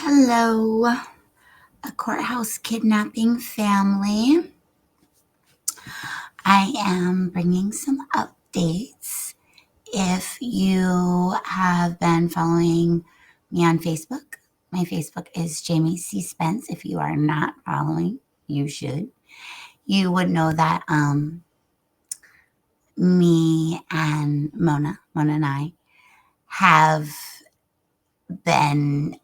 Hello, a courthouse kidnapping family. I am bringing some updates. If you have been following me on Facebook, my Facebook is Jamie C. Spence. If you are not following, you should. You would know that me and Mona and I have been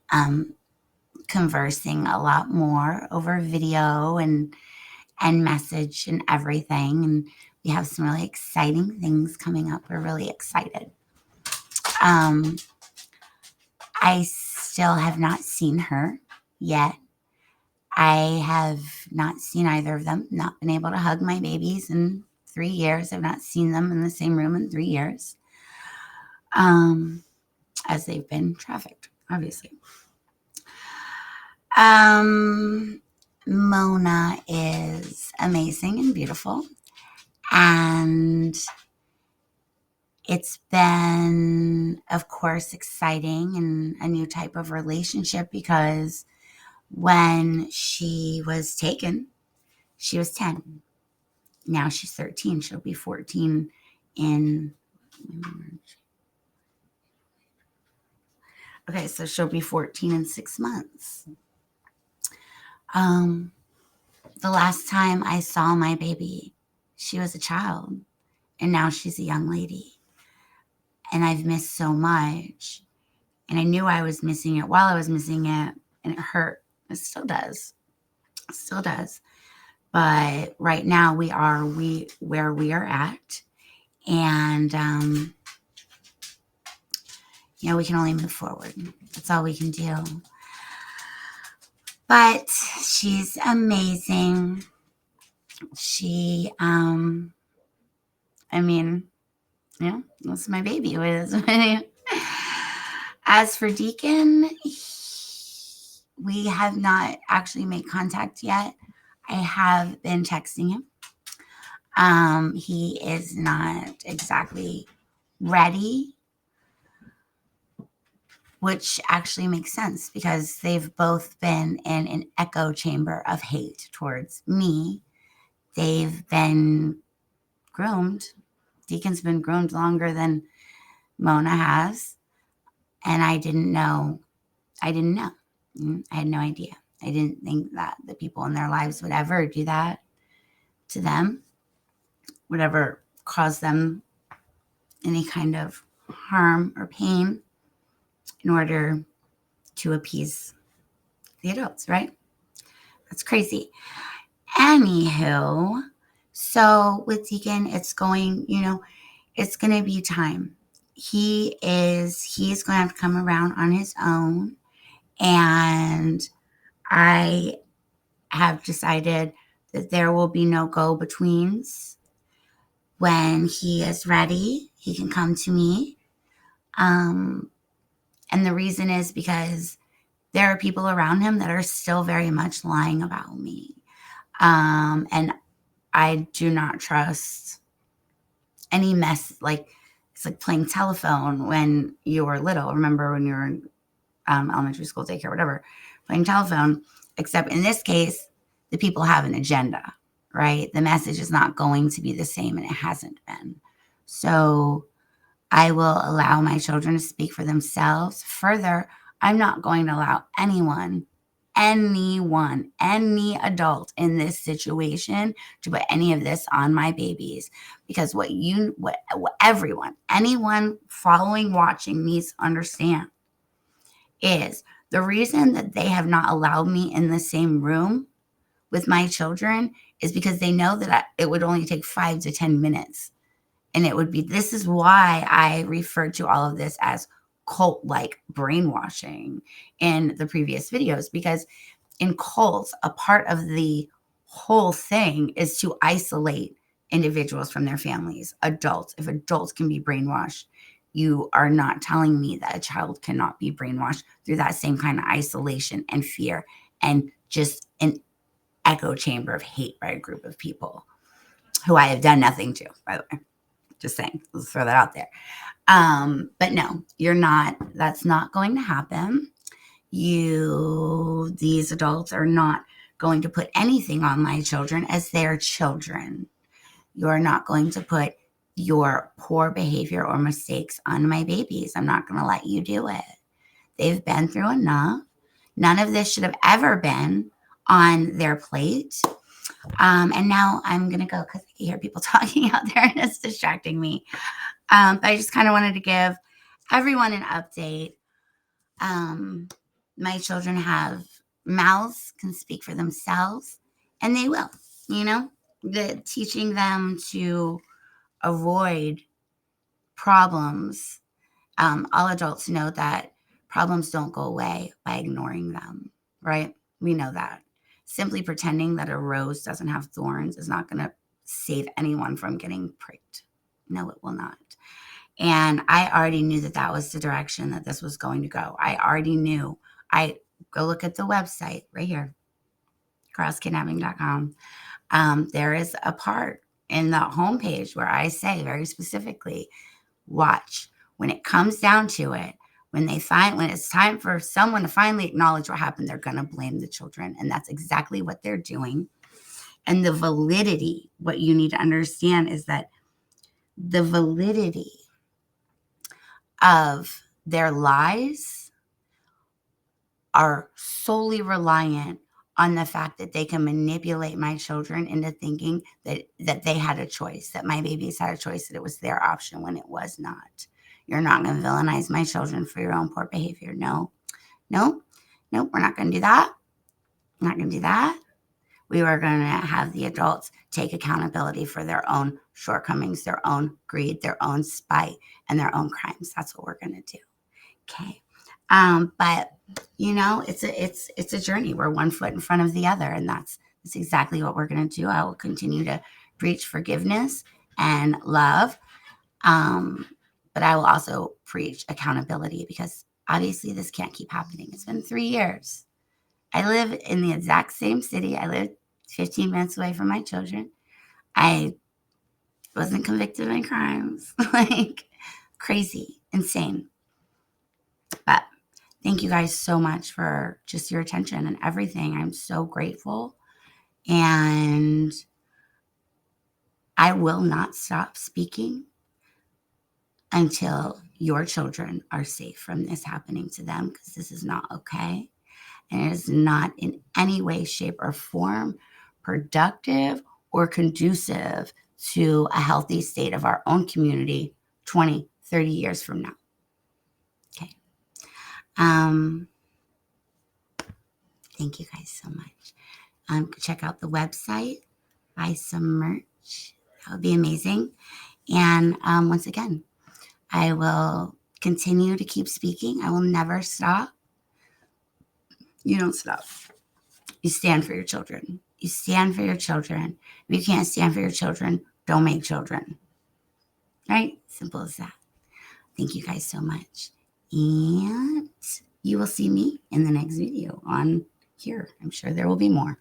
conversing a lot more over video and message and everything. And we have some really exciting things coming up. We're really excited. Um, I still have not seen her yet. I have not seen either of them, not been able to hug my babies in 3 years. I've not seen them in the same room in 3 years, as they've been trafficked, obviously. Mona is amazing and beautiful. And it's been, of course, exciting and a new type of relationship because when she was taken, she was 10. Now she's 13. She'll be 14 in. Okay, so she'll be 14 in 6 months. The last time I saw my baby, she was a child, and now she's a young lady. And I've missed so much. And I knew I was missing it while I was missing it, and it hurt. It still does. It still does. But right now we are where we are at, and we can only move forward. That's all we can do. But she's amazing. She, that's my baby. As for Deacon, we have not actually made contact yet. I have been texting him. He is not exactly ready, which actually makes sense because they've both been in an echo chamber of hate towards me. They've been groomed. Deacon's been groomed longer than Mona has. And I didn't know. I had no idea. I didn't think that the people in their lives would ever do that to them, would ever cause them any kind of harm or pain in order to appease the adults, right? That's crazy. Anywho, so with Deacon, it's going to be time. He's going to have to come around on his own. And I have decided that there will be no go-betweens. When he is ready, he can come to me. And the reason is because there are people around him that are still very much lying about me. And I do not trust any mess. It's like playing telephone when you were little. Remember when you were in elementary school, daycare, whatever, playing telephone, except in this case, the people have an agenda, right? The message is not going to be the same, and it hasn't been. So I will allow my children to speak for themselves. Further, I'm not going to allow anyone, any adult in this situation to put any of this on my babies. Because what everyone, anyone following, watching needs to understand is the reason that they have not allowed me in the same room with my children is because they know that it would only take 5 to 10 minutes. And this is why I referred to all of this as cult-like brainwashing in the previous videos, because in cults, a part of the whole thing is to isolate individuals from their families, adults. If adults can be brainwashed, you are not telling me that a child cannot be brainwashed through that same kind of isolation and fear and just an echo chamber of hate by a group of people who I have done nothing to, by the way. Just saying, let's throw that out there. But no, you're not. That's not going to happen. these adults are not going to put anything on my children as their children. You're not going to put your poor behavior or mistakes on my babies. I'm not going to let you do it. They've been through enough. None of this should have ever been on their plate. And now I'm going to go because I can hear people talking out there and it's distracting me. But I just kind of wanted to give everyone an update. My children have mouths, can speak for themselves, and they will, teaching them to avoid problems. All adults know that problems don't go away by ignoring them, right? We know that. Simply pretending that a rose doesn't have thorns is not going to save anyone from getting pricked. No, it will not. And I already knew that that was the direction that this was going to go. I already knew. I go look at the website right here, crosskidnapping.com. There is a part in the homepage where I say very specifically, watch. When it comes down to it, when it's time for someone to finally acknowledge what happened, they're going to blame the children. And that's exactly what they're doing. And the validity, what you need to understand is that the validity of their lies are solely reliant on the fact that they can manipulate my children into thinking that they had a choice, that my babies had a choice, that it was their option when it was not. You're not going to villainize my children for your own poor behavior. No, we're not going to do that. We're not going to do that. We are going to have the adults take accountability for their own shortcomings, their own greed, their own spite, and their own crimes. That's what we're going to do. Okay. But it's a journey. We're one foot in front of the other, and that's exactly what we're going to do. I will continue to preach forgiveness and love, but I will also preach accountability, because obviously this can't keep happening. It's been 3 years. I live in the exact same city. I live 15 minutes away from my children. I wasn't convicted of any crimes. Like, crazy, insane. But thank you guys so much for just your attention and everything. I'm so grateful. And I will not stop speaking until your children are safe from this happening to them, because this is not okay. And it is not in any way, shape, or form productive or conducive to a healthy state of our own community 20, 30 years from now. Okay. Thank you guys so much. Check out the website, buy some merch. That would be amazing. And once again, I will continue to keep speaking. I will never stop. You don't stop. You stand for your children. You stand for your children. If you can't stand for your children, don't make children. Right? Simple as that. Thank you guys so much. And you will see me in the next video on here. I'm sure there will be more.